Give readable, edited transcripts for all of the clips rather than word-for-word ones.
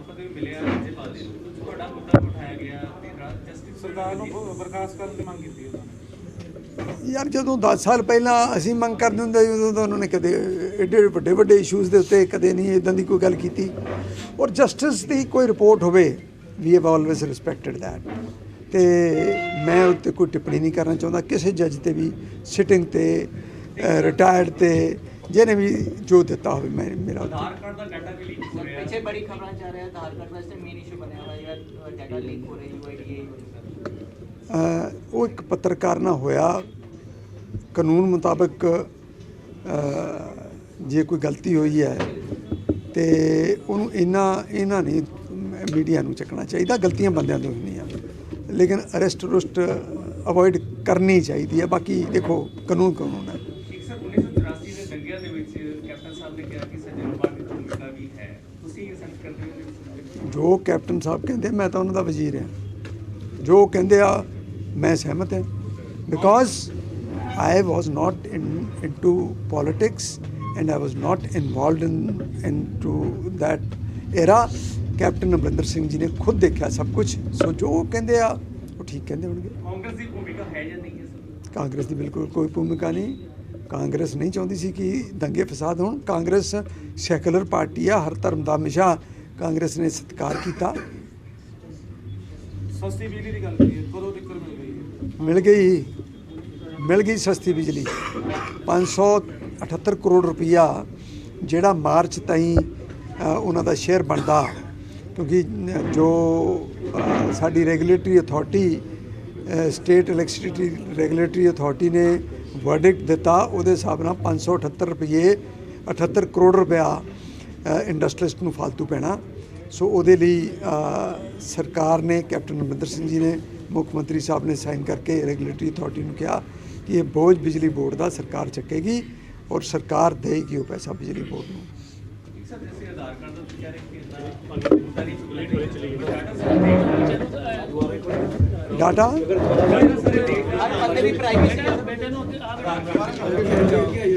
ਪਦਵੀ ਮਿਲਿਆ ਰਾਜਪਾਲ ਦੇ ਤੁਹਾਡਾ ਮੁੱਦਾ ਉਠਾਇਆ ਗਿਆ ਤੇ ਜਸਟਿਸ ਸਰਕਾਰ ਨੂੰ ਬਰਖਾਸਤ ਕਰਨ ਦੀ ਮੰਗ ਕੀਤੀ ਉਹਨਾਂ ਨੇ। ਯਾਰ ਜਦੋਂ 10 ਸਾਲ ਪਹਿਲਾਂ ਅਸੀਂ ਮੰਗ ਕਰਦੇ ਹੁੰਦੇ ਸੀ ਉਦੋਂ ਤਾਂ ਉਹਨਾਂ ਨੇ ਕਦੇ ਏਡੇ ਵੱਡੇ ਵੱਡੇ ਇਸ਼ੂਜ਼ ਦੇ ਉੱਤੇ ਕਦੇ ਨਹੀਂ ਇੱਦਾਂ ਦੀ ਕੋਈ ਗੱਲ ਕੀਤੀ। ਔਰ ਜਸਟਿਸ ਦੀ ਕੋਈ ਰਿਪੋਰਟ ਹੋਵੇ we have always respected that, ਤੇ ਮੈਂ ਉੱਤੇ ਕੋਈ ਟਿੱਪਣੀ ਨਹੀਂ ਕਰਨਾ ਚਾਹੁੰਦਾ ਕਿਸੇ ਜੱਜ ਤੇ ਵੀ, ਸਿਟਿੰਗ ਤੇ, ਰਿਟਾਇਰਡ ਤੇ, ਜਿਹਨੇ ਵੀ ਜੋ ਦਿੱਤਾ ਹੋਵੇ ਮੈਂ ਮੇਰਾ। ਆਧਾਰ ਕਾਰਡ ਦਾ ਡਾਟਾ ਵੀ ਲੀਕ ਹੋ ਰਿਹਾ ਪਿੱਛੇ ਬੜੀ ਖਬਰਾਂ ਚੱਲ ਰਿਹਾ ਆਧਾਰ ਕਾਰਡ ਦਾ ਇਸ ਮੇਨ ਇਸ਼ੂ ਬਣਿਆ ਹੋਇਆ ਜਿਹੜਾ ਡਾਟਾ ਲੀਕ ਹੋ ਰਿਹਾ UIDAI ਉਹ ਇੱਕ ਪੱਤਰਕਾਰ ਨਾਲ ਹੋਇਆ। ਕਾਨੂੰਨ ਮੁਤਾਬਕ ਜੇ ਕੋਈ ਗਲਤੀ ਹੋਈ ਹੈ ਤੇ ਉਹਨੂੰ ਇਹਨਾਂ ਨੇ ਮੀਡੀਆ ਨੂੰ ਚੱਕਣਾ ਚਾਹੀਦਾ। ਗਲਤੀਆਂ ਬੰਦਿਆਂ ਤੋਂ ਹੁੰਦੀਆਂ, ਲੇਕਿਨ ਅਰੈਸਟ ਰੁਸਟ ਅਵੋਇਡ ਕਰਨੀ ਚਾਹੀਦੀ ਹੈ। ਬਾਕੀ ਦੇਖੋ ਕਾਨੂੰਨ ਕਾਨੂੰਨ ਹੈ। ਇੱਕ ਸਰ 1984 ਦੇ ਦੰਗਿਆਂ ਦੇ ਵਿੱਚ ਕੈਪਟਨ ਸਾਹਿਬ ਨੇ ਕਿਹਾ ਕਿ ਸੱਜਣਵਾਲ ਦੀ ਭੂਮਿਕਾ ਵੀ ਹੈ, ਤੁਸੀਂ ਅਸੈਪਟ ਕਰਦੇ ਹੋ? ਜੋ ਕੈਪਟਨ ਸਾਹਿਬ ਕਹਿੰਦੇ ਮੈਂ ਤਾਂ ਉਹਨਾਂ ਦਾ ਵਜ਼ੀਰ ਹਾਂ, ਜੋ ਕਹਿੰਦੇ ਆ ਮੈਂ ਸਹਿਮਤ ਹਾਂ। Because I was not into politics and I was not involved into that era। Captain Amarinder Singh ji ਨੇ ਖੁਦ ਦੇਖਿਆ ਸਭ ਕੁਝ, ਸੋ ਜੋ ਕਹਿੰਦੇ ਆ ਉਹ ਠੀਕ ਕਹਿੰਦੇ ਹੋਣਗੇ। ਕਾਂਗਰਸ ਦੀ ਭੂਮਿਕਾ ਹੈ ਜਾਂ ਨਹੀਂ ਹੈ ਸਰ? ਕਾਂਗਰਸ ਦੀ ਬਿਲਕੁਲ ਕੋਈ ਭੂਮਿਕਾ ਨਹੀਂ। ਕਾਂਗਰਸ ਨਹੀਂ ਚਾਹੁੰਦੀ ਸੀ ਕਿ ਦੰਗੇ ਫਸਾਦ ਹੋਣ। ਕਾਂਗਰਸ ਸੈਕੂਲਰ ਪਾਰਟੀ ਆ, ਹਰ ਧਰਮ ਦਾ ਹਮੇਸ਼ਾ ਕਾਂਗਰਸ ਨੇ ਸਤਿਕਾਰ ਕੀਤਾ। ਸਸਤੀ ਬਿਜਲੀ ਦੀ ਗੱਲ ਕਰੀਏ, ਕਦੋਂ ਤੱਕ ਮਿਲ ਗਈ? ਮਿਲ ਗਈ ਸਸਤੀ ਬਿਜਲੀ। 578 ਕਰੋੜ ਰੁਪਈਆ ਜਿਹੜਾ ਮਾਰਚ ਤਾਈਂ ਉਹਨਾਂ ਦਾ ਸ਼ੇਅਰ ਬਣਦਾ, ਕਿਉਂਕਿ ਜੋ ਸਾਡੀ regulatory authority state electricity regulatory authority ਨੇ ਵਰਡਿਕਟ ਦਿੱਤਾ, ਉਹਦੇ ਹਿਸਾਬ ਨਾਲ 578 ਰੁਪਏ 78 ਕਰੋੜ ਰੁਪਇਆ ਇੰਡਸਟਰੀਸਟ ਨੂੰ ਫਾਲਤੂ ਪੈਣਾ। ਸੋ ਉਹਦੇ ਲਈ ਸਰਕਾਰ ਨੇ, ਕੈਪਟਨ ਅਮਰਿੰਦਰ ਸਿੰਘ ਜੀ ਨੇ, ਮੁੱਖ ਮੰਤਰੀ ਸਾਹਿਬ ਨੇ ਸਾਈਨ ਕਰਕੇ ਰੈਗੂਲੇਟਰੀ ਅਥਾਰਟੀ ਨੂੰ ਕਿਹਾ ਕਿ ਇਹ ਬੋਝ ਬਿਜਲੀ ਬੋਰਡ ਦਾ ਸਰਕਾਰ ਚੱਕੇਗੀ ਔਰ ਸਰਕਾਰ ਦੇਗੀ ਉਹ ਪੈਸਾ ਬਿਜਲੀ ਬੋਰਡ ਨੂੰ। ਸਰ ਜੈਸੇ ਆਧਾਰ ਕਾਰਡ ਦਾ ਵਿਚਾਰ ਹੈ ਕਿ ਡਾਟਾ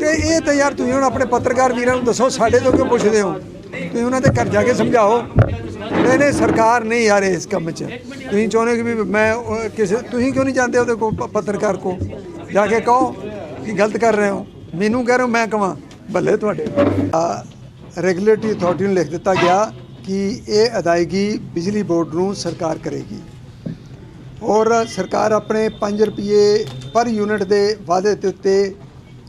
ਤੇ ਇਹ ਤਾਂ ਯਾਰ ਤੁਸੀਂ ਹੁਣ ਆਪਣੇ ਪੱਤਰਕਾਰ ਵੀਰਾਂ ਨੂੰ ਦੱਸੋ, ਸਾਡੇ ਤੋਂ ਕਿਉਂ ਪੁੱਛਦੇ ਹੋ? ਤੁਸੀਂ ਉਹਨਾਂ ਦੇ ਘਰ ਜਾ ਕੇ ਸਮਝਾਓ। ਨਹੀਂ ਸਰਕਾਰ ਨਹੀਂ ਯਾਰ ਇਸ ਕੰਮ 'ਚ। ਤੁਸੀਂ ਚਾਹੁੰਦੇ ਕਿ ਵੀ ਮੈਂ ਕਿਸੇ, ਤੁਸੀਂ ਕਿਉਂ ਨਹੀਂ ਜਾਂਦੇ ਉਹਦੇ ਕੋਲ ਪੱਤਰਕਾਰ ਕੋ ਜਾ ਕੇ ਕਹੋ ਕਿ ਗਲਤ ਕਰ ਰਹੇ ਹੋ? ਮੈਨੂੰ ਕਹਿ ਰਹੇ ਹੋ ਮੈਂ ਕਹਾਂ ਭੱਲੇ ਤੁਹਾਡੇ। ਰੈਗੂਲੇਟਰੀ ਅਥਾਰਟੀ ਨੂੰ ਲਿਖ ਦਿੱਤਾ ਗਿਆ ਕਿ ਇਹ ਅਦਾਇਗੀ ਬਿਜਲੀ ਬੋਰਡ ਨੂੰ ਸਰਕਾਰ ਕਰੇਗੀ ਔਰ ਸਰਕਾਰ ਆਪਣੇ 5 ਰੁਪਏ ਪਰ ਯੂਨਿਟ ਦੇ ਵਾਅਦੇ ਦੇ ਉੱਤੇ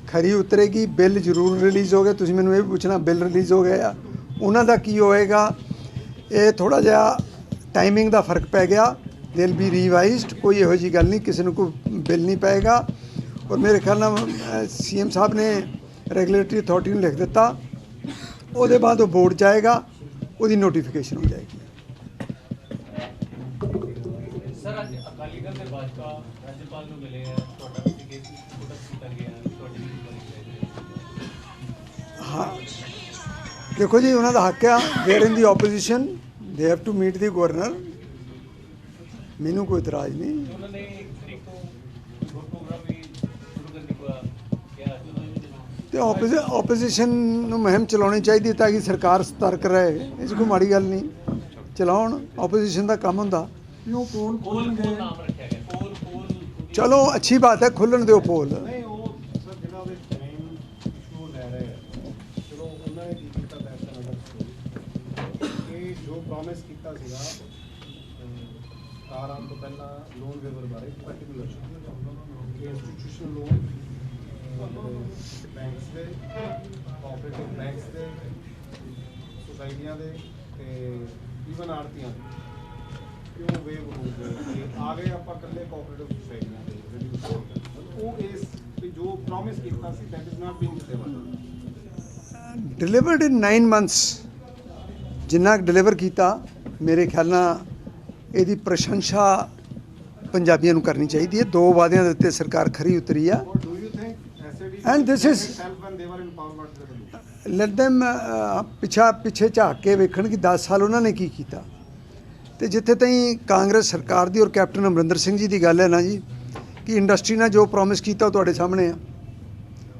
ਖਰੀ ਉਤਰੇਗੀ। ਬਿੱਲ ਜ਼ਰੂਰ ਰਿਲੀਜ਼ ਹੋ ਗਏ। ਤੁਸੀਂ ਮੈਨੂੰ ਇਹ ਵੀ ਪੁੱਛਣਾ ਬਿੱਲ ਰਿਲੀਜ਼ ਹੋ ਗਏ ਆ, ਉਹਨਾਂ ਦਾ ਕੀ ਹੋਏਗਾ? ਇਹ ਥੋੜ੍ਹਾ ਜਿਹਾ ਟਾਈਮਿੰਗ ਦਾ ਫਰਕ ਪੈ ਗਿਆ। ਦਿਲ ਵੀ ਰੀਵਾਈਜ਼ਡ, ਕੋਈ ਇਹੋ ਜਿਹੀ ਗੱਲ ਨਹੀਂ, ਕਿਸੇ ਨੂੰ ਕੋਈ ਬਿੱਲ ਨਹੀਂ ਪਏਗਾ। ਔਰ ਮੇਰੇ ਖਿਆਲ ਨਾਲ CM ਸਾਹਿਬ ਨੇ ਰੈਗੂਲੇਟਰੀ ਅਥਾਰਟੀ ਨੂੰ ਲਿਖ ਦਿੱਤਾ, ਉਹਦੇ ਬਾਅਦ ਉਹ ਬੋਰਡ ਜਾਏਗਾ, ਉਹਦੀ ਨੋਟੀਫਿਕੇਸ਼ਨ ਹੋ ਜਾਏਗੀ। ਸਰ ਅੱਜ ਅਕਾਲੀ ਦਲ ਦੇ ਭਾਜਪਾ ਰਾਜਪਾਲ ਨੂੰ ਮਿਲੇ ਆ, ਤੁਹਾਡਾ ਵੀ ਕੇਸ ਪੁੱਟ ਕੀਤਾ ਗਿਆ, ਤੁਹਾਡੀ ਵੀ ਹਾਂ ਦੇਖੋ ਜੀ, ਉਹਨਾਂ ਦਾ ਹੱਕ ਆ। There in the opposition, they have to meet the governor. ਮੈਨੂੰ ਕੋਈ ਇਤਰਾਜ਼ ਨਹੀਂ। ਉਹਨਾਂ ਨੇ ਇੱਕ ਤਰੀਕ ਤੋਂ ਪ੍ਰੋਗਰਾਮ ਵੀ ਸ਼ੁਰੂ ਕਰਨ ਦੀ ਕਿਹਾ ਤੇ ਆਪੋਜੀਸ਼ਨ ਨੂੰ ਮੁਹਿੰਮ ਚਲਾਉਣੀ ਚਾਹੀਦੀ ਤਾਂ ਕਿ ਸਰਕਾਰ ਸਤਰਕ ਰਹੇ। ਇਹ 'ਚ ਕੋਈ ਮਾੜੀ ਗੱਲ ਨਹੀਂ, ਚਲਾਉਣ। ਆਪੋਜੀਸ਼ਨ ਦਾ ਕੰਮ ਹੁੰਦਾ। ਪੋਲ ਨਾਮ ਰੱਖਿਆ ਗਿਆ, ਪੋਲ ਚਲੋ ਅੱਛੀ ਬਾਤ ਹੈ, ਖੁੱਲ੍ਹਣ ਦਿਓ ਪੋਲ। ਨਹੀਂ ਉਹ ਸਰ ਜਿਹੜਾ ਉਹਦੇ ਟਾਈਮ ਇਸ਼ੂ ਲੈ ਰਹੇ ਆ, ਚਲੋ ਉਹਨਾਂ ਨੇ ਕੀ ਕੀਤਾ ਕਿ ਜੋ ਪ੍ਰੋਮਿਸ ਕੀਤਾ ਸੀਗਾ 18 ਤੋਂ ਪਹਿਲਾਂ ਲੋਨ ਵੇਵਰ ਬਾਰੇ ਪਾਰਟਿਕੂਲਰ ਕਿ ਇੰਸਟੀਟਿਊਸ਼ਨਲ ਲੋਨ ਬੈਂਕਸ ਦੇ, ਕੋਆਪਰੇਟਿਵ ਬੈਂਕਸ ਦੇ, ਸੁਸਾਇਟੀਆਂ ਦੇ ਤੇ ਈਵਨ ਆੜਤੀਆਂ ਦੇ ਕਿਉਂ ਵੇਵ ਹੋ ਗਏ। ਆ ਗਏ ਆਪਾਂ ਇਕੱਲੇ ਕੋਆਪਰੇਟਿਵ ਸੁਸਾਇਟੀਆਂ ਦੇ ਰਿਡਿਊਸ ਕਰ, ਉਹ ਇਸ ਜੋ ਪ੍ਰੋਮਿਸ ਕੀਤਾ ਸੀ that is not being delivered. Delivered in 9 months. ਜਿੰਨਾ ਡਿਲੀਵਰ ਕੀਤਾ, ਮੇਰੇ ਖਿਆਲ ਨਾਲ ਇਹਦੀ ਪ੍ਰਸ਼ੰਸਾ ਪੰਜਾਬੀਆਂ ਨੂੰ ਕਰਨੀ ਚਾਹੀਦੀ ਹੈ। 2 ਵਾਅਦਿਆਂ ਦੇ ਉੱਤੇ ਸਰਕਾਰ ਖਰੀ ਉਤਰੀ ਆ। And this is let them ਪਿੱਛੇ ਝਾਕ ਕੇ ਵੇਖਣ ਕਿ 10 ਸਾਲ ਉਹਨਾਂ ਨੇ ਕੀ ਕੀਤਾ। ਤੇ ਜਿੱਥੇ ਤਾਈਂ ਕਾਂਗਰਸ ਸਰਕਾਰ ਦੀ ਔਰ ਕੈਪਟਨ ਅਮਰਿੰਦਰ ਸਿੰਘ ਜੀ ਦੀ ਗੱਲ ਹੈ ਨਾ ਜੀ, ਕਿ ਇੰਡਸਟਰੀ ਨਾਲ ਜੋ ਪ੍ਰੋਮਿਸ ਕੀਤਾ ਉਹ ਤੁਹਾਡੇ ਸਾਹਮਣੇ ਆ,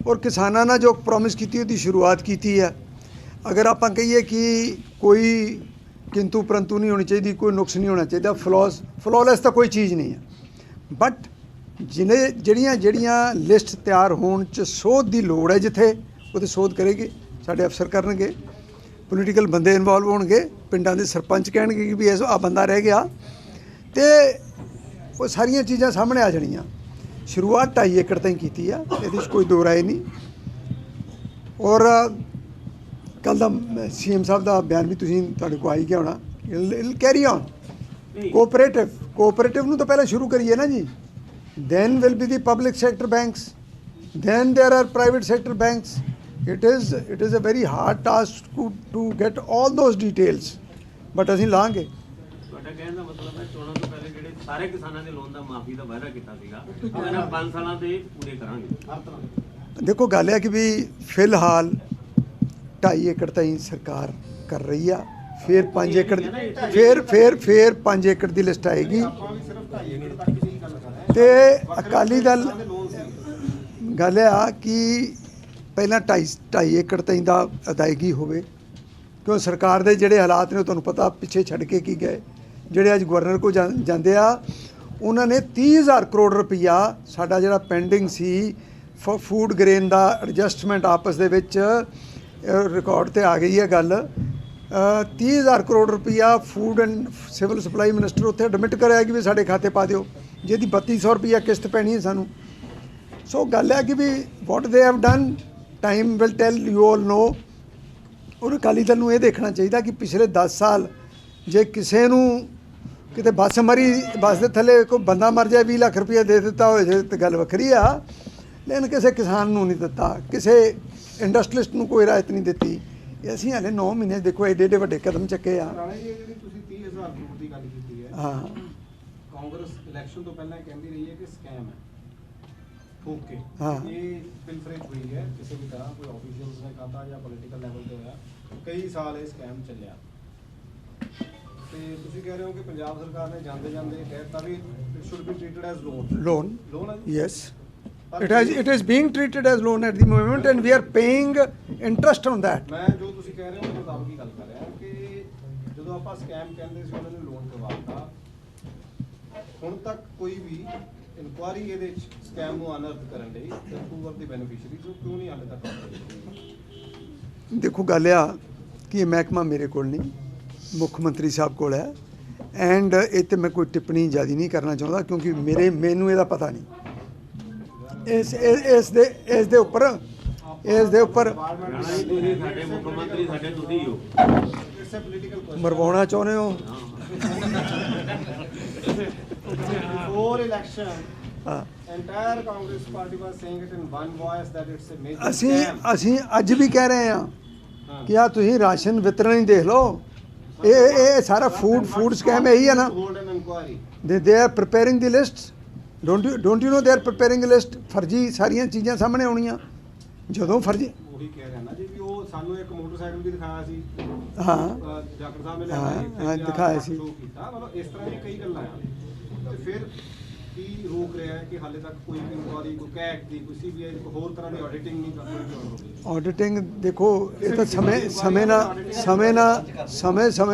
ਔਰ ਕਿਸਾਨਾਂ ਨਾਲ ਜੋ ਪ੍ਰੋਮਿਸ ਕੀਤੀ ਉਹਦੀ ਸ਼ੁਰੂਆਤ ਕੀਤੀ ਹੈ। ਅਗਰ ਆਪਾਂ ਕਹੀਏ ਕਿ ਕੋਈ किंतु परंतु नहीं होनी चाहिए, कोई नुक्स नहीं होना चाहिए। फ्लॉलेस तो कोई चीज़ नहीं है, बट जिन्हें जड़ियाँ लिस्ट तैयार होने च सोध की लोड़ है, जिथे वो सोध करेगी, साढ़े अफसर करनगे, पोलीटिकल बंदे इनवॉल्व होणगे, पिंडां दे सरपंच कहणगे कि भी इस आ बंदा रह गया, तो वो सारिया चीज़ां सामने आ जानियां। शुरुआत 2.5 एकड़ ताईं कीती है, ये कोई दो राय नहीं। और कल का CM साहब का बयान भी तुहाडे को आई गया होना, कैरी ऑन कोऑपरेटिव नूं तो पहले शुरू करिए ना जी, then will be the public sector banks, then there are private sector banks. It is a very hard task to get all those details, but ਅਸੀਂ ਲਾਂਗੇ। ਤੁਹਾਡਾ ਕਹਿਣ ਦਾ ਮਤਲਬ ਹੈ ਚੋਣਾਂ ਤੋਂ ਪਹਿਲੇ ਜਿਹੜੇ ਸਾਰੇ ਕਿਸਾਨਾਂ ਦੇ ਲੋਨ ਦਾ ਮਾਫੀ ਦਾ ਵਾਅਦਾ ਕੀਤਾ ਸੀਗਾ, ਉਹਨਾਂ 5 ਸਾਲਾਂ ਦੇ ਪੂਰੇ ਕਰਾਂਗੇ। ਦੇਖੋ ਗੱਲ ਹੈ ਕਿ ਵੀ ਫਿਲਹਾਲ 2.5 ਏਕੜ ਤਾਈਂ ਸਰਕਾਰ ਕਰ ਰਹੀ ਆ, ਫਿਰ 5 ਏਕੜ ਫਿਰ 5 ਏਕੜ ਦੀ ਲਿਸਟ ਆਏਗੀ। ਆਪਾਂ ਵੀ ਸਿਰਫ 2.5 ਏਕੜ ਤੱਕ ਦੀ ਗੱਲ ਕਰ ਰਹੇ ਹਾਂ। ਤੇ ਅਕਾਲੀ ਦਲ ਦੇ ਲੋਨ ਸੀ, ਗੱਲ ਆ ਕਿ ਪਹਿਲਾਂ 2.5 ਏਕੜ ਤਾਈਂ ਦਾ ਅਦਾਇਗੀ ਹੋਵੇ, ਕਿਉਂ ਸਰਕਾਰ ਦੇ ਜਿਹੜੇ ਹਾਲਾਤ ਨੇ ਉਹ ਤੁਹਾਨੂੰ ਪਤਾ ਪਿੱਛੇ ਛੱਡ ਕੇ ਕੀ ਗਏ। ਜਿਹੜੇ ਅੱਜ ਗਵਰਨਰ ਕੋਲ ਜਾਂਦੇ ਆ, ਉਹਨਾਂ ਨੇ 30,000 ਕਰੋੜ ਰੁਪਈਆ ਸਾਡਾ ਜਿਹੜਾ ਪੈਂਡਿੰਗ ਸੀ ਫੂਡ ਗ੍ਰੇਨ ਦਾ ਐਡਜਸਟਮੈਂਟ ਆਪਸ ਦੇ ਵਿੱਚ ਰਿਕਾਰਡ ਤੇ ਆ ਗਈ ਹੈ ਗੱਲ। 30,000 ਕਰੋੜ ਰੁਪਈਆ food and civil supply minister ਉੱਥੇ ਐਡਮਿਟ ਕਰਿਆ ਕਿ ਵੀ ਸਾਡੇ ਖਾਤੇ ਪਾ ਦਿਓ, ਜਿਹਦੀ 3200 ਰੁਪਈਆ ਕਿਸ਼ਤ ਪੈਣੀ ਹੈ ਸਾਨੂੰ। ਸੋ ਗੱਲ ਹੈ ਕਿ ਵੀ what they have done, time will tell, you all know. ਔਰ ਅਕਾਲੀ ਦਲ ਨੂੰ ਇਹ ਦੇਖਣਾ ਚਾਹੀਦਾ ਕਿ ਪਿਛਲੇ 10 ਸਾਲ ਜੇ ਕਿਸੇ ਨੂੰ ਕਿਤੇ ਬੱਸ ਮਰੀ, ਬੱਸ ਦੇ ਥੱਲੇ ਕੋਈ ਬੰਦਾ ਮਰ ਜਾਏ 20 ਲੱਖ ਰੁਪਈਆ ਦੇ ਦਿੱਤਾ ਹੋਏ ਤਾਂ ਗੱਲ ਵੱਖਰੀ ਆ, ਲੇਕਿਨ ਕਿਸੇ ਕਿਸਾਨ ਨੂੰ ਨਹੀਂ ਦਿੱਤਾ, ਕਿਸੇ ਇੰਡਸਟਰੀਲਿਸਟ ਨੂੰ ਕੋਈ ਰਾਇਤ ਨਹੀਂ ਦਿੱਤੀ। ਅਸੀਂ ਹਾਲੇ 9 ਮਹੀਨੇ ਦੇਖੋ ਐਡੇ ਵੱਡੇ ਕਦਮ ਚੱਕੇ ਆ। ਰਾਣੇ ਜੀ ਜਿਹੜੀ ਤੁਸੀਂ 30,000 ਕਰੋੜ ਦੀ ਗੱਲ ਕੀਤੀ ਹੈ, ਹਾਂ, ਕਾਂਗਰਸ ਇਲੈਕਸ਼ਨ ਤੋਂ ਪਹਿਲਾਂ ਕਹਿੰਦੀ ਰਹੀ ਹੈ ਕਿ ਸਕੈਮ ਹੈ, ਠੋਕ ਕੇ ਹਾਂ। ਇਹ ਪਿਲਫਰੇਜ ਹੋਈ ਹੈ ਕਿਸੇ ਵੀ ਤਰ੍ਹਾਂ, ਕੋਈ ਆਫੀਸ਼ੀਅਲਸ ਨੇ ਕਹਤਾ ਜਾਂ ਪੋਲੀਟੀਕਲ ਲੈਵਲ ਤੇ ਹੋਇਆ, ਕਈ ਸਾਲ ਇਹ ਸਕੈਮ ਚੱਲਿਆ। ਤੇ ਤੁਸੀਂ ਕਹਿ ਰਹੇ ਹੋ ਕਿ ਪੰਜਾਬ ਸਰਕਾਰ ਨੇ ਜਾਂਦੇ ਕਹਿਤਾ ਵੀ it should be treated as loan ਹੈ ਜੀ? yes, it is being treated as loan at the moment and we are paying interest on that. ਮੈਂ ਜੋ ਤੁਸੀਂ ਕਹਿ ਰਹੇ ਹੋ ਉਹਦੇ ਮੁਤਾਬਕ ਹੀ ਗੱਲ ਕਰ ਰਿਹਾ ਕਿ ਜਦੋਂ ਆਪਾਂ ਸਕੈਮ ਕਹਿੰਦੇ ਸੀ ਉਹਨਾਂ ਨੇ ਲੋਨ ਕਰਵਾਤਾ, ਹੁਣ ਤੱਕ ਕੋਈ ਵੀ ਇਨਕੁਆਰੀ ਇਹਦੇ ਵਿੱਚ ਸਕੈਮ ਨੂੰ ਅਨਰਥ ਕਰਨ ਲਈ ਹੂ ਆਰ ਦੀ ਬੈਨੀਫੀਸ਼ੀਅਰੀ, ਕਿਉਂ ਨਹੀਂ ਹਾਲੇ ਤੱਕ ਕੰਮ? ਦੇਖੋ ਗੱਲ ਆ ਕਿ ਇਹ ਮਹਿਕਮਾ ਮੇਰੇ ਕੋਲ ਨਹੀਂ, ਮੁੱਖ ਮੰਤਰੀ ਸਾਹਿਬ ਕੋਲ ਹੈ, ਐਂਡ ਇਹ 'ਤੇ ਮੈਂ ਕੋਈ ਟਿੱਪਣੀ ਜ਼ਿਆਦਾ ਨਹੀਂ ਕਰਨਾ ਚਾਹੁੰਦਾ ਕਿਉਂਕਿ ਮੈਨੂੰ ਇਹਦਾ ਪਤਾ ਨਹੀਂ। ਇਸ ਦੇ ਉੱਪਰ ਤੁਸੀਂ ਸਾਡੇ ਮੁੱਖ ਮੰਤਰੀ, ਸਾਡੇ ਤੁਸੀਂ ਹੋ, ਇਟਸ ਅ ਪੋਲੀਟੀਕਲ ਕੁਐਸਚਨ। ਮਰਵਾਉਣਾ ਚਾਹੁੰਦੇ ਹੋ? Before election, ਹਾਂ, entire Congress party was saying it in one voice that it's a major scam. ਅਸੀਂ ਅੱਜ ਵੀ ਕਹਿ ਰਹੇ ਹਾਂ ਕਿ ਆ ਤੁਸੀਂ ਰਾਸ਼ਨ ਵਿਤਰਨ ਹੀ ਦੇਖ ਲਓ, ਇਹ ਸਾਰਾ ਫੂਡ ਸਕੈਮ ਇਹੀ ਹੈ ਨਾ। Hold an inquiry. they are preparing the list, don't you know they are preparing a list। ਫਰਜ਼ੀ ਸਾਰੀਆਂ ਚੀਜ਼ਾਂ ਸਾਹਮਣੇ ਆਉਣੀਆਂ ਜਦੋਂ ਫਰਜ਼ੀ। ਉਹੀ ਕਹਿ ਰਿਹਾ ਨਾ ਜੀ ਵੀ ਉਹ ਸਾਨੂੰ ਇੱਕ ਮੋਟਰਸਾਈਕਲ ਵੀ ਦਿਖਾਇਆ ਸੀ, ਹਾਂ ਡਾਕਟਰ ਸਾਹਿਬ ਨੇ ਹਾਂ ਦਿਖਾਇਆ ਸੀ। show ਕੀਤਾ, ਮਤਲਬ ਇਸ ਤਰ੍ਹਾਂ ਦੀਆਂ ਕਈ ਗੱਲਾਂ ਆ। ਤੇ ਫਿਰ ਕੀ ਰੋਕ ਰਿਹਾ ਹੈ ਕਿ ਹਾਲੇ ਤੱਕ ਕੋਈ ਇਨਕੁਆਰੀ, ਕੋਈ ਕੈਟ ਦੀ, ਕੋਈ CBI ਦੀ, ਕੋਈ ਹੋਰ ਤਰ੍ਹਾਂ ਦੀ ਆਡਿਟਿੰਗ ਨਹੀਂ ਕਰ ਰਹੀ? ਆਡਿਟਿੰਗ ਦੇਖੋ ਇਹ ਤਾਂ ਸਮੇਂ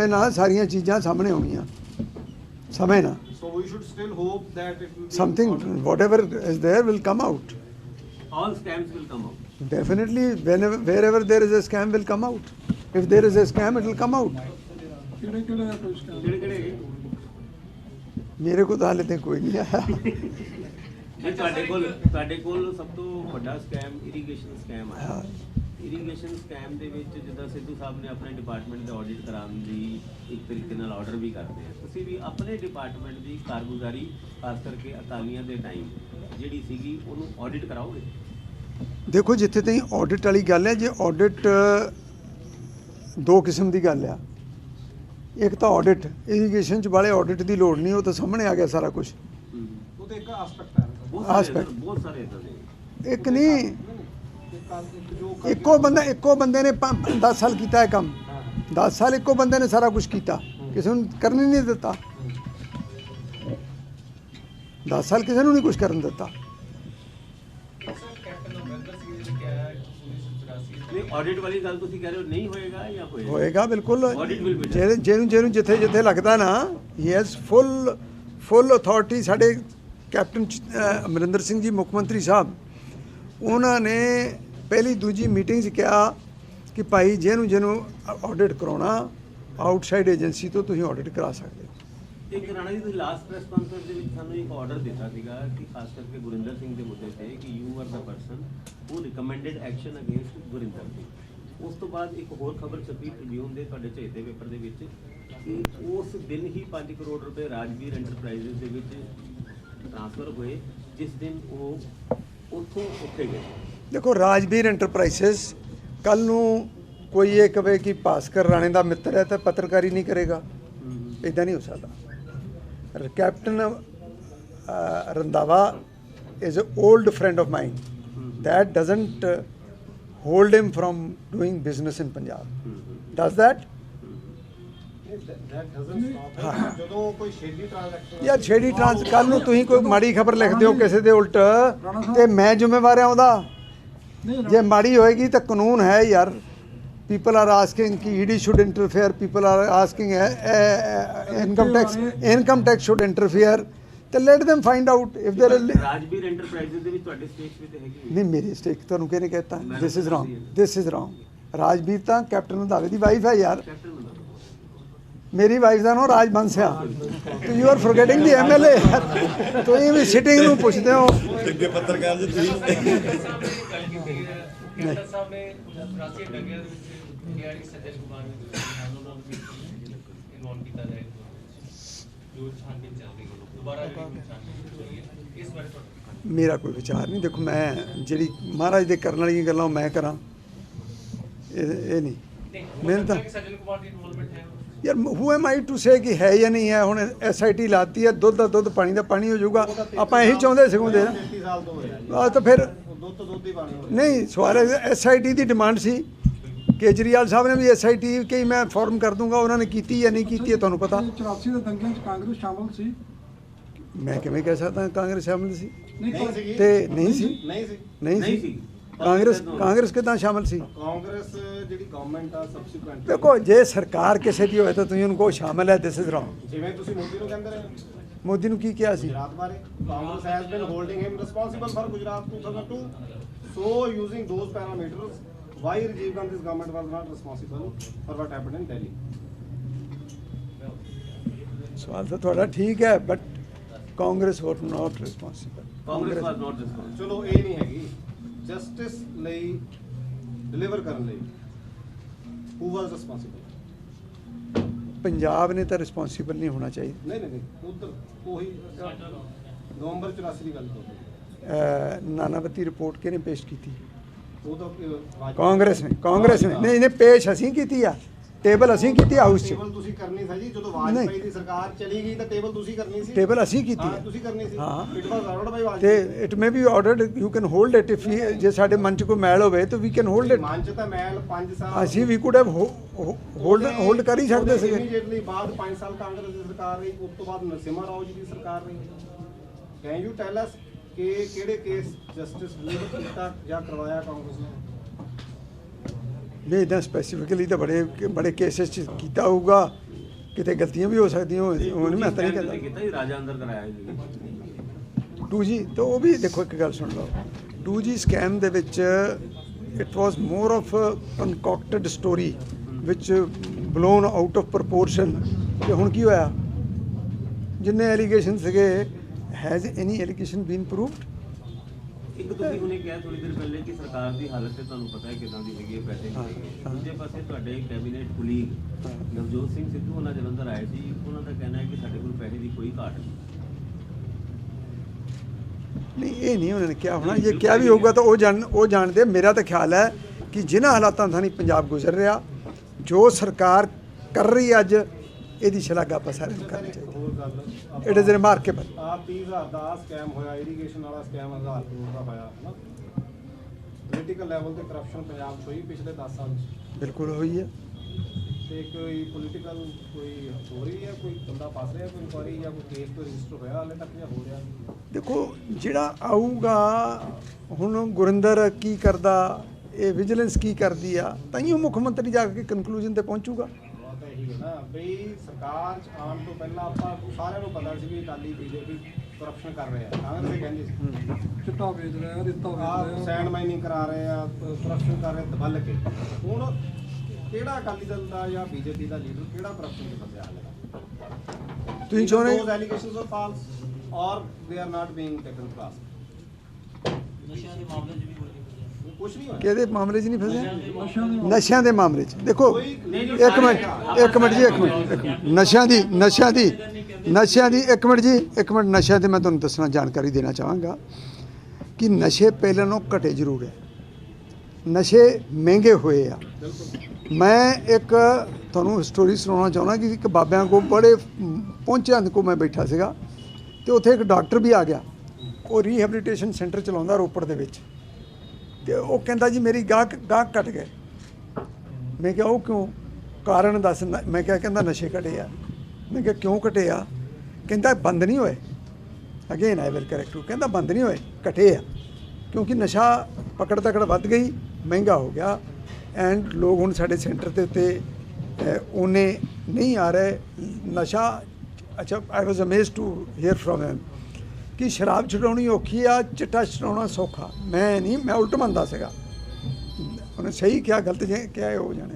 ਨਾਲ ਸਾਰੀਆਂ ਚੀਜ਼ਾਂ ਸਾਹਮਣੇ ਆਉਣੀਆਂ, ਸਮੇਂ ਨਾਲ। So we should still hope that it will be Something, whatever is there will come out. all scams will come out. Definitely, wherever there is a scam will come out. If there is a scam, it will come out. ਕਿਹੜੇ ਮੇਰੇ ਕੋਲ ਤਾਂ ਹਾਲੇ ਤੱਕ ਕੋਈ ਨਹੀਂ ਆਇਆ। ਜੇ ਤੁਹਾਡੇ ਕੋਲ ਸਭ ਤੋਂ ਵੱਡਾ ਸਕੈਮ ਇਰੀਗੇਸ਼ਨ ਸਕੈਮ ਆਇਆ। ਇਰੀਗੇਸ਼ਨ ਸਕੈਮ ਦੇ ਵਿੱਚ ਜਿੱਦਾਂ ਸਿੱਧੂ ਸਾਹਿਬ ਨੇ ਆਪਣੇ ਡਿਪਾਰਟਮੈਂਟ ਦਾ ਆਡਿਟ ਕਰਾਉਣ ਦੀ ਇੱਕ ਤਰੀਕੇ ਨਾਲ ਆਰਡਰ ਵੀ ਕਰਦੇ ਆ, ਤੁਸੀਂ ਵੀ ਆਪਣੇ ਡਿਪਾਰਟਮੈਂਟ ਦੀ ਕਾਰਗੁਜ਼ਾਰੀ ਖਾਸ ਕਰਕੇ ਅਕਾਲੀਆਂ ਦੇ ਟਾਈਮ ਜਿਹੜੀ ਸੀਗੀ ਉਹਨੂੰ ਆਡਿਟ ਕਰਾਓਗੇ? ਦੇਖੋ ਜਿੱਥੇ ਤਾਈਂ ਆਡਿਟ ਵਾਲੀ ਗੱਲ ਹੈ, ਜੇ ਆਡਿਟ ਦੋ ਕਿਸਮ ਦੀ ਗੱਲ ਆ। ਇੱਕ ਤਾਂ ਆਡਿਟ ਇਰੀਗੇਸ਼ਨ 'ਚ ਵਾਲੇ ਆਡਿਟ ਦੀ ਲੋੜ ਨਹੀਂ, ਉਹ ਤਾਂ ਸਾਹਮਣੇ ਆ ਗਿਆ ਸਾਰਾ ਕੁਝ। ਉਹ ਤਾਂ ਇੱਕ ਐਸਪੈਕਟ ਹੈ, ਬਹੁਤ ਸਾਰੇ ਇੱਦਾਂ ਦੇ। ਇੱਕ ਨਹੀਂ, ਇੱਕੋ ਬੰਦੇ ਨੇ 10 ਸਾਲ ਕੀਤਾ ਹੈ ਕੰਮ, 10 ਸਾਲ ਇੱਕੋ ਬੰਦੇ ਨੇ ਸਾਰਾ ਕੁਝ ਕੀਤਾ, ਕਿਸੇ ਨੂੰ ਕਰਨ ਹੀ ਨਹੀਂ ਦਿੱਤਾ। 10 ਸਾਲ ਕਿਸੇ ਨੂੰ ਨਹੀਂ ਕੁਝ ਕਰਨ ਦਿੱਤਾ। ਆਡਿਟ ਵਾਲੀ ਗੱਲ ਤੁਸੀਂ ਕਹਿ ਰਹੇ ਹੋ ਨਹੀਂ ਹੋਏਗਾ ਜਾਂ ਹੋਏਗਾ? ਹੋਏਗਾ ਬਿਲਕੁਲ। Audit will be done. ਜਿਹਨੂੰ ਜਿੱਥੇ ਲੱਗਦਾ ਨਾ ਹੀ ਹੈਜ਼ ਫੁੱਲ ਅਥਾਰਟੀ। ਸਾਡੇ ਕੈਪਟਨ ਅਮਰਿੰਦਰ ਸਿੰਘ ਜੀ ਮੁੱਖ ਮੰਤਰੀ ਸਾਹਿਬ, ਉਹਨਾਂ ਨੇ ਪਹਿਲੀ ਦੂਜੀ ਮੀਟਿੰਗ 'ਚ ਕਿਹਾ ਕਿ ਭਾਈ ਜਿਹਨੂੰ ਆਡਿਟ ਕਰਾਉਣਾ ਆਊਟਸਾਈਡ ਏਜੰਸੀ ਤੋਂ ਤੁਸੀਂ ਆਡਿਟ ਕਰਾ ਸਕਦੇ ਹੋ। ਇੱਕ ਰਾਣਾ ਜੀ, ਤੁਸੀਂ ਲਾਸਟ ਪ੍ਰੈਸ ਕਾਨਫਰੰਸ ਦੇ ਵਿੱਚ ਸਾਨੂੰ ਇੱਕ ਆਰਡਰ ਦਿੱਤਾ ਸੀਗਾ ਕਿ ਖਾਸ ਕਰਕੇ ਗੁਰਿੰਦਰ ਸਿੰਘ ਦੇ ਮੁੱਦੇ ਤੇ ਕਿ you are the person who recommended action against Gurinder Singh. ਉਸ ਤੋਂ ਬਾਅਦ ਇੱਕ ਹੋਰ ਖਬਰ ਛਪੀ ਟ੍ਰਿਬਿਊਨ ਦੇ ਤੁਹਾਡੇ ਚਹੇਤੇ ਪੇਪਰ ਦੇ ਵਿੱਚ ਕਿ ਉਸ ਦਿਨ ਹੀ 5 ਕਰੋੜ ਰੁਪਏ ਰਾਜਵੀਰ ਐਂਟਰਪ੍ਰਾਈਜ਼ਸ ਦੇ ਵਿੱਚ ਟ੍ਰਾਂਸਫਰ ਹੋਏ, ਜਿਸ ਦਿਨ ਉਹ ਉੱਥੇ ਗਏ। ਦੇਖੋ, ਰਾਜਵੀਰ ਐਂਟਰਪ੍ਰਾਈਜ਼ਸ ਕੱਲ ਨੂੰ ਕੋਈ ਇਹ ਕਵੇ ਕਿ ਭਾਸਕਰ ਰਾਣੇ ਦਾ ਮਿੱਤਰ ਹੈ ਤਾਂ ਪੱਤਰਕਾਰੀ ਨਹੀਂ ਕਰੇਗਾ, ਇੱਦਾਂ ਨਹੀਂ ਹੋ ਸਕਦਾ। Captain Randhawa is an old friend of mine. That doesn't hold him from doing business in Punjab. Does that? that doesn't stop ਜਦੋਂ ਕੋਈ ਸ਼ੇਡੀ ਟ੍ਰਾਂਜੈਕਸ਼ਨ ਯਾਰ ਛੇੜੀ ਟ੍ਰਾਂਸ ਕੱਲ ਨੂੰ ਤੁਸੀਂ ਕੋਈ ਮਾੜੀ ਖਬਰ ਲਿਖਦੇ ਹੋ ਕਿਸੇ ਦੇ ਉਲਟ ਤੇ ਮੈਂ ਜ਼ਿੰਮੇਵਾਰ ਹਾਂ ਉਹਦਾ। ਜੇ ਮਾੜੀ ਹੋਏਗੀ ਤਾਂ ਕਾਨੂੰਨ ਹੈ ਯਾਰ। people are asking ਕਿ ED should interfere, people are asking income tax should interfere, ਤੇ let them find out if there is। Rajveer enterprises ਦੇ ਵਿੱਚ ਤੁਹਾਡੇ ਸਟੇਕਸ ਵੀ ਤੇ ਹੈਗੀ? ਨਹੀਂ, ਮੇਰੀ ਸਟੇਕ ਤੁਹਾਨੂੰ ਕਿਹਨੇ ਕਹਿਤਾ? this is wrong। ਰਾਜਵੀਰ ਤਾਂ ਕੈਪਟਨ ਰੰਧਾਵੇ ਦੀ ਵਾਈਫ ਹੈ ਯਾਰ। ਮੇਰੀ ਵਾਈਫ ਦਾ ਨਾਮ ਰਾਜਬੰਸ ਆ। ਤੇ ਯੂ ਆਰ ਫੋਰਗੇਟਿੰਗ ਦੀ MLA। ਤੁਸੀਂ ਵੀ ਸਿਟਿੰਗ ਨੂੰ ਪੁੱਛਦੇ ਹੋ। ਅੱਗੇ ਪੱਤਰਕਾਰ ਜੀ ਤੁਸੀਂ ਕੈਪਟਨ ਸਾਹਿਬ ਨੇ ਰਾਸ਼ਟਰੀ ਡੰਗਿਆਂ ਦੇ ਵਿੱਚ ਕਿਹਾ ਕਿ ਸੱਜਣ ਕੁਮਾਰ ਨੂੰ ਇਨਵੋਲਵ ਕੀਤਾ ਜਾਏਗਾ, ਜੋ ਛਾਨਬੀਨ ਚੱਲ ਰਹੀ ਹੈ, ਦੁਬਾਰਾ ਜਿਹੜੀ ਛਾਨਬੀਨ ਹੋਈ ਹੈ, ਇਸ ਬਾਰੇ ਤੁਹਾਡਾ? ਮੇਰਾ ਕੋਈ ਵਿਚਾਰ ਨਹੀਂ। ਦੇਖੋ, ਮੈਂ ਜਿਹੜੀ ਮਹਾਰਾਜ ਦੇ ਕਰਨ ਵਾਲੀਆਂ ਗੱਲਾਂ ਉਹ ਮੈਂ ਕਰਾਂ, ਇਹ ਨਹੀਂ। ਮੈਨੂੰ ਤਾਂ ਸੱਜਣ ਕੁਮਾਰ ਦੀ ਇਨਵੋਲਵਮੈਂਟ ਹੈ ਯਾਰ, ਹੂ ਐਮ ਆਈ ਟੂ ਸੇ ਕਿ ਹੈ ਜਾਂ ਨਹੀਂ ਹੈ। ਹੁਣ SIT ਲਾਤੀ ਹੈ, ਦੁੱਧ ਦਾ ਦੁੱਧ, ਪਾਣੀ ਦਾ ਪਾਣੀ ਹੋ ਜਾਊਗਾ। ਆਪਾਂ ਇਹੀ ਚਾਹੁੰਦੇ ਸੀਗੇ ਨਾ। 33 ਸਾਲ ਤੋਂ ਹੋਇਆ ਆ ਤਾਂ ਫਿਰ ਦੁੱਧ ਤੋਂ ਦੁੱਧ ਹੀ ਪਾਣੀ ਹੋ ਨਹੀਂ, ਸਵਾਲ SIT ਦੀ ਡਿਮਾਂਡ ਸੀ। ਕੇਜਰੀਵਾਲ ਸਾਹਿਬ ਨੇ ਵੀ SIT ਕਿ ਮੈਂ ਫਾਰਮ ਕਰ ਦੂੰਗਾ, ਉਹਨਾਂ ਨੇ ਕੀਤੀ ਜਾਂ ਨਹੀਂ ਕੀਤੀ ਹੈ ਤੁਹਾਨੂੰ ਪਤਾ। 84 ਦੇ ਦੰਗਿਆਂ 'ਚ ਕਾਂਗਰਸ ਸ਼ਾਮਲ ਸੀ। ਮੈਂ ਕਿਵੇਂ ਕਹਿ ਸਕਦਾ ਕਾਂਗਰਸ ਸ਼ਾਮਲ ਸੀ? ਨਹੀਂ ਸੀਗੀ। ਤੇ ਨਹੀਂ ਸੀ। ਨਹੀਂ ਸੀ। ਕਾਂਗਰਸ ਕਿੱਦਾਂ ਸ਼ਾਮਲ ਸੀ? ਕਾਂਗਰਸ ਜਿਹੜੀ ਗਵਰਨਮੈਂਟ ਆ ਸਬਸੀਕੁਐਂਟ ਦੇਖੋ, ਜੇ ਸਰਕਾਰ ਕਿਸੇ ਦੀ ਹੋਏ ਤਾਂ ਤੁਸੀਂ ਉਹਨੂੰ ਕਹੋ ਸ਼ਾਮਲ ਹੈ। This is wrong. ਜਿਵੇਂ ਤੁਸੀਂ ਮੋਦੀ ਨੂੰ ਕਹਿੰਦੇ ਰਹੇ ਮੋਦੀ ਨੂੰ ਕੀ ਕਿਹਾ ਸੀ? ਗੁਜਰਾਤ ਬਾਰੇ, Congress has been holding him responsible for Gujarat 2002, so using those parameters, why Rajiv Gandhi's government was not responsible for what happened in Delhi? ਸਵਾਲ ਤਾਂ ਤੁਹਾਡਾ ਠੀਕ ਹੈ, but Congress was not responsible. Congress was not responsible. ਚਲੋ ਇਹ ਨਹੀਂ ਹੈਗੀ। ਜਸਟਿਸ ਲਈ ਡਿਲੀਵਰ ਕਰਨ ਲਈ who was responsible? ਪੰਜਾਬ ਨੇ ਤਾਂ ਰਿਸਪੌਂਸਿਬਲ ਨਹੀਂ ਹੋਣਾ ਚਾਹੀਦਾ। ਨਹੀਂ ਉਧਰ ਉਹੀ ਨਵੰਬਰ 84 ਦੀ ਗੱਲ ਕਰਦੇ। ਨਾਨਾਵਤੀ ਰਿਪੋਰਟ ਕਿਹਨੇ ਪੇਸ਼ ਕੀਤੀ? ਉਹ ਤਾਂ ਕਾਂਗਰਸ ਨੇ। ਨਹੀਂ, ਇਹਨੇ ਪੇਸ਼ ਅਸੀਂ ਕੀਤੀ ਆ। ਟੇਬਲ ਅਸੀਂ ਕੀਤੀ ਹਾਊਸ 'ਚ। ਟੇਬਲ ਤੁਸੀਂ ਕਰਨੀ ਸੀ ਜੀ, ਜਦੋਂ ਵਾਜਪਾਈ ਦੀ ਸਰਕਾਰ ਚਲੀ ਗਈ ਤਾਂ ਟੇਬਲ ਤੁਸੀਂ ਕਰਨੀ ਸੀ। ਟੇਬਲ ਅਸੀਂ ਕੀਤੀ ਹਾਂ, ਆ। ਤੁਸੀਂ ਕਰਨੀ ਸੀ। ਹਾਂ। ਇਟ ਵਾਸ ਆਰਡਰਡ ਬਾਈ ਤੇ Vajpayee. It may be ordered, you can hold it if ਜੇ ਸਾਡੇ ਮਨ 'ਚ ਕੋਈ ਮੈਲ ਹੋਵੇ ਤਾਂ ਵੀ ਕੈਨ ਹੋਲਡ ਇਟ। ਮਨ 'ਚ ਤਾਂ ਮੈਲ 5 ਸਾਲ ਅਸੀਂ ਵੀ ਕੁਡ ਹੈਵ ਹੋਲਡ ਕਰ ਹੀ ਸਕਦੇ ਸੀਗੇ। ਇਮੀਡੀਏਟਲੀ ਬਾਅਦ 5 ਸਾਲ ਕਾਂਗਰਸ ਦੀ ਸਰਕਾਰ ਰਹੀ, ਉਸ ਤੋਂ ਬਾਅਦ ਨਰਸਿਮਹਾ ਰਾਓ ਜੀ ਦੀ ਸਰਕਾਰ ਰਹੀ। ਕੈਨ ਯੂ ਟੈਲ ਅਸ ਕਿ ਕਿਹੜੇ ਕੇਸ ਜਸਟਿਸ ਡਿਲੀਵਰ ਕੀਤਾ ਜਾਂ ਕਰਵਾਇਆ ਕਾਂਗਰਸ ਨੇ? ਨਹੀਂ, ਇੱਦਾਂ ਸਪੈਸੀਫਿਕਲੀ ਤਾਂ ਬੜੇ ਕੇਸਿਸ 'ਚ ਕੀਤਾ ਹੋਊਗਾ, ਕਿਤੇ ਗਲਤੀਆਂ ਵੀ ਹੋ ਸਕਦੀਆਂ ਹੁਣ ਮੈਂ ਤਾਂ ਨਹੀਂ ਕਹਿੰਦਾ। ਕੀਤਾ ਜੀ, ਰਾਜਾ ਅੰਦਰ ਕਰਾਇਆ ਜੀ 2G ਤਾਂ ਉਹ ਵੀ ਦੇਖੋ, ਇੱਕ ਗੱਲ ਸੁਣ ਲਓ। 2G ਸਕੈਮ ਦੇ ਵਿੱਚ it was more of concocted story which blown out of proportion. ਤੇ ਹੁਣ ਕੀ ਹੋਇਆ? ਜਿੰਨੇ ਐਲੀਗੇਸ਼ਨ ਸੀਗੇ, has any allegation been proved? ਇੱਕ ਤੁਸੀਂ ਹੁਣੇ ਕਿਹਾ ਥੋੜੀ ਦੇਰ ਪਹਿਲੇ ਕਿ ਸਰਕਾਰ ਦੀ ਹਾਲਤ ਤੇ ਤੁਹਾਨੂੰ ਪਤਾ ਹੈ ਕਿਦਾਂ ਦੀ ਹੈਗੀ ਹੈ, ਪੈਸੇ ਨਹੀਂ ਹੈਗੇ। ਦੂਜੇ ਪਾਸੇ ਤੁਹਾਡੇ ਕੈਬਨਿਟ ਕੁਲੀਗ ਨਵਜੋਤ ਸਿੰਘ ਸਿੱਧੂ ਉਹਨਾਂ ਜਲੰਧਰ ਆਏ ਸੀ, ਉਹਨਾਂ ਦਾ ਕਹਿਣਾ ਹੈ ਕਿ ਸਾਡੇ ਕੋਲ ਪੈਸੇ ਦੀ ਕੋਈ ਘਾਟ ਨਹੀਂ, ਇਹ ਨਹੀਂ ਉਹਨਾਂ ਨੇ ਕਿਹਾ ਹੋਣਾ। ਜੇ ਕਿਹਾ ਵੀ ਹੋਊਗਾ ਤਾਂ ਉਹ ਜਾਣਦੇ। ਮੇਰਾ ਤਾਂ ਖਿਆਲ ਹੈ ਕਿ ਜਿਨ੍ਹਾਂ ਹਾਲਾਤਾਂ ਦਾ ਨਹੀਂ ਪੰਜਾਬ ਗੁਜ਼ਰ ਰਿਹਾ, ਜੋ ਸਰਕਾਰ ਕਰ ਰਹੀ ਅੱਜ, ਇਹਦੀ ਸ਼ਲਾਘਾ ਆਪਾਂ ਸਾਰਿਆਂ ਨੂੰ ਕਰਨੀ ਚਾਹੀਦੀ। ਹੋਰ ਗੱਲ, ਇਟ ਇਜ਼ ਰਿਮਾਰਕੇਬਲ। ਆ 30,000 ਦਾ ਸਕੈਮ ਹੋਇਆ, ਇਰੀਗੇਸ਼ਨ ਵਾਲਾ ਸਕੈਮ 1000 ਕਰੋੜ ਦਾ ਹੋਇਆ ਹੈ ਨਾ। ਪੋਲੀਟੀਕਲ ਲੈਵਲ ਤੇ ਕਰਪਸ਼ਨ ਪੰਜਾਬ 'ਚ ਹੋਈ ਪਿਛਲੇ 10 ਸਾਲ 'ਚ। ਬਿਲਕੁਲ ਹੋਈ ਹੈ। ਤੇ ਕੋਈ ਪੋਲੀਟੀਕਲ ਕੋਈ ਹੋ ਰਹੀ ਹੈ, ਕੋਈ ਬੰਦਾ ਫਸ ਰਿਹਾ, ਕੋਈ ਇਨਕੁਆਇਰੀ ਜਾਂ ਕੋਈ ਕੇਸ ਕੋਈ ਰਜਿਸਟਰ ਹੋਇਆ ਹਾਲੇ ਤੱਕ ਜਾਂ ਹੋ ਰਿਹਾ? ਦੇਖੋ, ਜਿਹੜਾ ਆਊਗਾ ਹੁਣ ਗੁਰਿੰਦਰ ਕੀ ਕਰਦਾ, ਇਹ ਵਿਜੀਲੈਂਸ ਕੀ ਕਰਦੀ ਆ, ਤਾਈਓ ਮੁੱਖ ਮੰਤਰੀ ਜਾ ਕੇ ਕਨਕਲੂਜਨ ਤੇ ਪਹੁੰਚੂਗਾ। ਉਹ ਤਾਂ ਇਹੀ ਹੈ ਨਾ ਬਈ ਸਰਕਾਰ ਚ ਆਉਣ ਤੋਂ ਪਹਿਲਾਂ ਆਪਾਂ ਸਾਰਿਆਂ ਨੂੰ ਪਤਾ ਸੀ ਵੀ ਅਕਾਲੀ ਬੀਜੇਪੀ ਕਰਪਸ਼ਨ ਕਰ ਰਹੇ ਆ, ਕਾਂਗਰਸ ਕਹਿੰਦੇ ਸੀ ਚਿੱਟਾ ਵੇਚ ਰਿਹਾ, ਰੇਤਾ ਵੇਚ ਆਹ ਰਿਹਾ। ਸੈਂਡ ਮਾਈਨਿੰਗ ਕਰਾ ਰਹੇ ਆ, ਕਰਪਸ਼ਨ ਕਰ ਰਹੇ ਦਬਲ ਕੇ। ਹੁਣ ਕਿਹੜਾ ਅਕਾਲੀ ਦਲ ਦਾ ਜਾਂ ਬੀਜੇਪੀ ਦਾ ਲੀਡਰ ਕਿਹੜਾ ਕਰਪਸ਼ਨ ਚ ਫਸਿਆ ਹਾਲੇ ਤੱਕ? ਤੁਸੀਂ ਚਾਹੁੰਦੇ those allegations are false or they are not being taken class? ਨਸ਼ਿਆਂ ਦੇ ਮਾਮਲੇ 'ਚ ਵੀ ਕੋਈ ਕੁਝ ਨਹੀਂ ਹੋਇਆ। ਕਿਹਦੇ ਮਾਮਲੇ 'ਚ ਨਹੀਂ ਫਸਿਆ? ਨਸ਼ਿਆਂ ਦੇ ਨਸ਼ਿਆਂ ਦੇ ਮਾਮਲੇ 'ਚ ਦੇਖੋ, ਕੋਈ ਇੱਕ ਮਿੰਟ ਜੀ, ਇੱਕ ਮਿੰਟ। ਨਸ਼ਿਆਂ ਦੀ ਇੱਕ ਮਿੰਟ ਨਸ਼ਿਆਂ ਤੇ ਮੈਂ ਤੁਹਾਨੂੰ ਦੱਸਣਾ, ਜਾਣਕਾਰੀ ਦੇਣਾ ਚਾਹਾਂਗਾ ਕਿ ਨਸ਼ੇ ਪਹਿਲਾਂ ਨਾਲੋਂ ਘਟੇ ਜ਼ਰੂਰ ਹੈ, ਨਸ਼ੇ ਮਹਿੰਗੇ ਹੋਏ ਆ। ਮੈਂ ਇੱਕ ਤੁਹਾਨੂੰ ਸਟੋਰੀ ਸੁਣਾਉਣਾ ਚਾਹੁੰਦਾ ਕਿ ਇੱਕ ਬਾਬਿਆਂ ਕੋਲ ਬੜੇ ਪਹੁੰਚਿਆਂ ਦੇ ਕੋਲ ਮੈਂ ਬੈਠਾ ਸੀਗਾ ਤੇ ਉੱਥੇ ਇੱਕ ਡਾਕਟਰ ਵੀ ਆ ਗਿਆ, ਉਹ ਰੀਹੈਬਿਲਿਟੇਸ਼ਨ ਸੈਂਟਰ ਚਲਾਉਂਦਾ ਰੋਪੜ ਦੇ ਵਿੱਚ, ਤੇ ਉਹ ਕਹਿੰਦਾ ਜੀ ਮੇਰੀ ਗਾਹਕ ਘਟ ਗਏ। ਮੈਂ ਕਿਹਾ ਉਹ ਕਿਉਂ, ਕਾਰਨ ਦੱਸ। ਮੈਂ ਕਿਹਾ, ਕਹਿੰਦਾ ਨਸ਼ੇ ਘਟੇ ਆ। ਮੈਂ ਕਿਹਾ ਕਿਉਂ ਘਟੇ ਆ? ਕਹਿੰਦਾ ਬੰਦ ਨਹੀਂ ਹੋਏ। Again I will correct you, ਕਹਿੰਦਾ ਬੰਦ ਨਹੀਂ ਹੋਏ, ਘਟੇ ਆ ਕਿਉਂਕਿ ਨਸ਼ਾ ਪਕੜ ਤਕੜ ਵੱਧ ਗਈ, ਮਹਿੰਗਾ ਹੋ ਗਿਆ ਐਂਡ ਲੋਕ ਹੁਣ ਸਾਡੇ ਸੈਂਟਰ ਦੇ ਉੱਤੇ ਉਹਨੇ ਨਹੀਂ ਆ ਰਹੇ। ਨਸ਼ਾ ਅੱਛਾ, ਆਈ ਵਾਜ਼ ਅਮੇਜ਼ਡ ਟੂ ਹੀਅਰ ਫਰੋਮ ਹਿਮ ਕਿ ਸ਼ਰਾਬ ਛਡਾਉਣੀ ਔਖੀ ਆ, ਚਿੱਟਾ ਛਡਾਉਣਾ ਸੌਖਾ। ਮੈਂ ਨਹੀਂ, ਮੈਂ ਉਲਟ ਮੰਨਦਾ ਸੀਗਾ। ਉਹਨੇ ਸਹੀ ਕਿਹਾ, ਗਲਤ ਜੇ ਕਿਹਾ ਹੋ ਜਾਣੇ।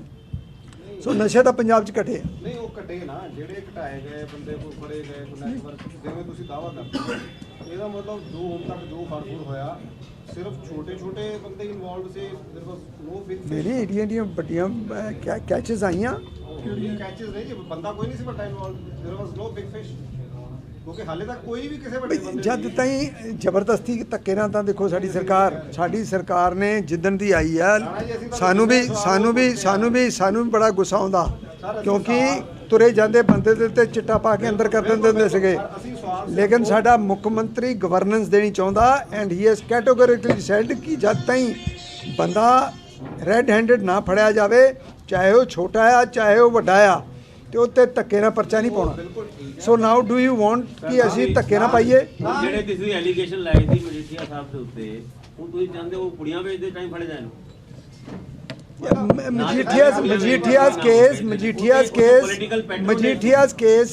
ਸੋ ਨਸ਼ੇ ਤਾਂ ਪੰਜਾਬ 'ਚ ਘਟੇ ਆ। ਨਹੀਂ ਉਹ ਘਟੇ ਨਾ, ਜਿਹੜੇ ਘਟਾਏ ਗਏ ਬੰਦੇ ਕੋ ਫੜੇ ਗਏ ਨੈਟਵਰਕ, ਜਿਵੇਂ ਤੁਸੀਂ ਦਾਅਵਾ ਕਰਦੇ ਹੋ, ਇਹਦਾ ਮਤਲਬ ਜੋ ਹੁਣ ਤੱਕ ਜੋ ਫੜਫੂੜ ਹੋਇਆ ਸਿਰਫ ਛੋਟੇ ਬੰਦੇ ਇਨਵੋਲਵ ਸੀ, देयर वाज नो बिग ਮੇਰੀ ਏਡੀਆਂ ਵੱਡੀਆਂ ਕੈਚਸ ਆਈਆਂ। ਕੈਚਸ ਨਹੀਂ ਜੀ, ਬੰਦਾ ਕੋਈ ਨਹੀਂ ਸੀ ਵੱਡਾ involve, there was no big fish, ਕਿਉਂਕਿ ਹਾਲੇ ਤੱਕ ਕੋਈ ਵੀ ਕਿਸੇ ਵੱਡੇ ਬੰਦੇ ਜਦ ਤਾਈਂ ਜ਼ਬਰਦਸਤੀ ਧੱਕੇ ਨਾਲ ਤਾਂ ਦੇਖੋ ਸਾਡੀ ਸਰਕਾਰ ਨੇ ਜਿੱਦਣ ਦੀ ਆਈ ਆ, ਸਾਨੂੰ ਵੀ ਬੜਾ ਗੁੱਸਾ ਆਉਂਦਾ ਕਿਉਂਕਿ ਤੁਰੇ ਜਾਂਦੇ ਬੰਦੇ ਦੇ ਉੱਤੇ ਚਿੱਟਾ ਪਾ ਕੇ ਅੰਦਰ ਕਰ ਦਿੰਦੇ ਹੁੰਦੇ ਸੀਗੇ। ਲੇਕਿਨ ਸਾਡਾ ਮੁੱਖ ਮੰਤਰੀ ਗਵਰਨੈਂਸ ਦੇਣੀ ਚਾਹੁੰਦਾ ਐਂਡ ਹੀ ਹੈਜ਼ ਕੈਟੇਗੋਰੀਕਲੀ ਸੈਡ ਕਿ ਜਦ ਤਾਈਂ ਬੰਦਾ ਰੈੱਡ ਹੈਂਡਡ ਨਾ ਫੜਿਆ ਜਾਵੇ, ਚਾਹੇ ਉਹ ਛੋਟਾ ਆ ਚਾਹੇ ਉਹ ਵੱਡਾ ਆ, ਤੇ ਉੱਤੇ ਧੱਕੇ ਨਾਲ ਪਰਚਾ ਨਹੀਂ ਪਾਉਣਾ। ਸੋ ਨਾਓ ਡੂ ਯੂ ਵਾਂਟ ਕਿ ਅਸੀਂ ਧੱਕੇ ਨਾਲ ਪਾਈਏ? ਜਿਹੜੇ ਤੁਸੀਂ ਐਲੀਗੇਸ਼ਨ ਲਾਏ ਸੀ ਮਜੀਠੀਆ ਸਾਹਿਬ ਦੇ ਉੱਤੇ, ਹੁਣ ਤੁਸੀਂ ਚਾਹੁੰਦੇ ਹੋ ਕੁੜੀਆਂ ਵੇਚਦੇ ਟਾਈਮ ਫੜੇ ਜਾਣ? Majeethia's case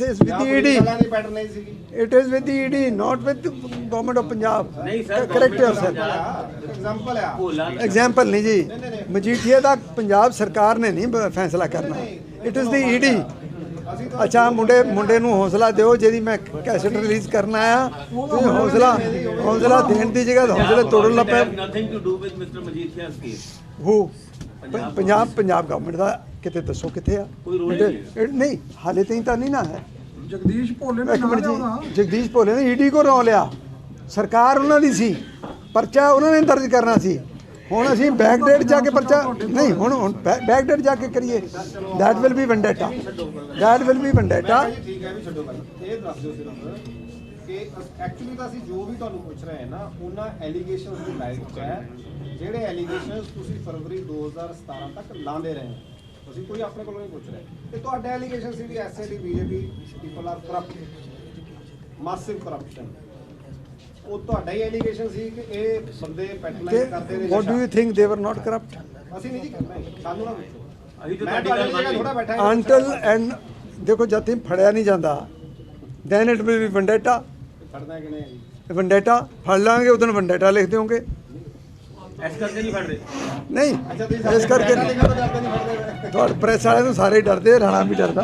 is with the ED. Pattern ਨਹੀਂ ਸੀਗੀ। It is with the ED, not with the government of Punjab. ਨਹੀਂ ਸਰ, Correct yourself. ਐਗਜ਼ਾਮਪਲ ਆ। ਭੋਲਾ Example ਨਹੀਂ ਜੀ, ਮਜੀਠੀਆ ਦਾ ਪੰਜਾਬ ਸਰਕਾਰ ਨੇ ਨਹੀਂ ਫੈਸਲਾ ਕਰਨਾ। It is the ED. ਅੱਛਾ, ਮੁੰਡੇ ਨੂੰ ਹੌਸਲਾ ਦਿਓ, ਜਿਹਦੀ ਮੈਂ ਕੈਸੇਟ ਰਿਲੀਜ਼ ਕਰਨਾ ਆ। ਤੁਸੀਂ ਹੌਸਲਾ ਦੇਣ ਦੀ ਜਗ੍ਹਾ ਹੌਸਲੇ ਤੋੜਨ ਲੱਗ ਪਏ। Nothing to do with mister Majithia's case. ਹੋ ਪੰਜਾਬ ਗਵਰਨਮੈਂਟ ਦਾ ਕਿਤੇ ਦੱਸੋ ਕਿੱਥੇ ਆ? ਕੋਈ ਰੋਲ ਨਹੀਂ ਨਹੀਂ, ਹਾਲੇ ਤਾਈਂ ਤਾਂ ਨਹੀਂ ਨਾ ਹੈ। ਜਗਦੀਸ਼ ਭੋਲੇ ਨੇ ਇੱਕ ਨਾਂ ਮਿੰਟ ਲਿਆ ਉਹਦਾ। ਜੀ, ਜਗਦੀਸ਼ ਭੋਲੇ ਨੇ ਈਡੀ ਕੋ ਨਾਂ ਲਿਆ, ਸਰਕਾਰ ਉਹਨਾਂ ਦੀ ਸੀ, ਪਰਚਾ ਉਹਨਾਂ ਨੇ ਦਰਜ ਕਰਨਾ ਸੀ। ਹੁਣ ਅਸੀਂ ਬੈਕਡੇਟ ਜਾ ਕੇ ਪਰਚਾ ਨਹੀਂ, ਹੁਣ ਬੈਕਡੇਟ ਜਾ ਕੇ ਕਰੀਏ, that will be vendetta, that will be vendetta. ਠੀਕ ਹੈ ਵੀ ਛੱਡੋ ਗੱਲ, ਇਹ ਦੱਸ ਦਿਓ ਸਿਰਫ ਕਿ ਐਕਚੁਅਲੀ ਤਾਂ ਅਸੀਂ ਜੋ ਵੀ ਤੁਹਾਨੂੰ ਪੁੱਛ ਰਹੇ ਹਾਂ ਨਾ, ਉਹਨਾਂ ਐਲੀਗੇਸ਼ਨਸ ਦੀ ਲਾਈਟ 'ਚ ਹੈ, ਜਿਹੜੇ ਐਲੀਗੇਸ਼ਨਸ ਤੁਸੀਂ ਫਰਵਰੀ 2017 ਤੱਕ ਲਾਉਂਦੇ ਰਹੇ ਹੋ। ਅਸੀਂ ਕੋਈ ਆਪਣੇ ਕੋਲੋਂ ਨਹੀਂ ਪੁੱਛ ਰਹੇ। ਤੇ ਤੁਹਾਡੇ ਐਲੀਗੇਸ਼ਨ ਸੀ ਵੀ SAD BJP people are corrupt, massive corruption, ਉਹ ਤੁਹਾਡਾ ਹੀ ਐਲੀਗੇਸ਼ਨ ਸੀ ਕਿ ਇਹ ਬੰਦੇ ਪੈਟਰਨਾਈਜ਼ ਕਰਦੇ ਨੇ। ਵਾਟ ਡੂ ਯੂ ਥਿੰਕ ਦੇ ਵਰ ਨਾਟ ਕਰਪਟ? ਅਸੀਂ ਨਹੀਂ ਜੀ ਕਰਨਾ, ਸਾਨੂੰ ਨਾ ਪੁੱਛੋ। ਅਸੀਂ ਤਾਂ ਮੈਂ ਤੁਹਾਡੀ ਗੱਲ ਤੁਹਾਡੀ ਜਗ੍ਹਾ ਥੋੜਾ ਮੰਨ ਬੈਠਾ ਹਾਂ। ਅੰਟਲ ਐਂਡ ਦੇਖੋ, ਜਦ ਤੱਕ ਫੜਿਆ ਨਹੀਂ ਜਾਂਦਾ then it will be vendetta. ਫੜਨਾ ਕਿਨੇ ਹੈ ਜੀ? ਵੈਂਡੇਟਾ ਫੜ ਲਾਂਗੇ, ਉਦੋਂ ਵੈਂਡੇਟਾ ਲਿਖ ਦਿਓਗੇ। ਇਸ ਕਰਕੇ ਨਹੀਂ ਫੜ ਰਹੇ। ਨਹੀਂ, ਅੱਛਾ, ਤੁਸੀਂ ਇਸ ਕਰਕੇ ਲਿਖਿਆ ਤਾਂ ਡਰਦੇ ਨਹੀਂ ਫੜਦੇ। ਤੁਹਾਡੇ ਪ੍ਰੈਸ ਵਾਲਿਆਂ ਨੂੰ ਸਾਰੇ ਡਰਦੇ, ਰਾਣਾ ਵੀ ਡਰਦਾ।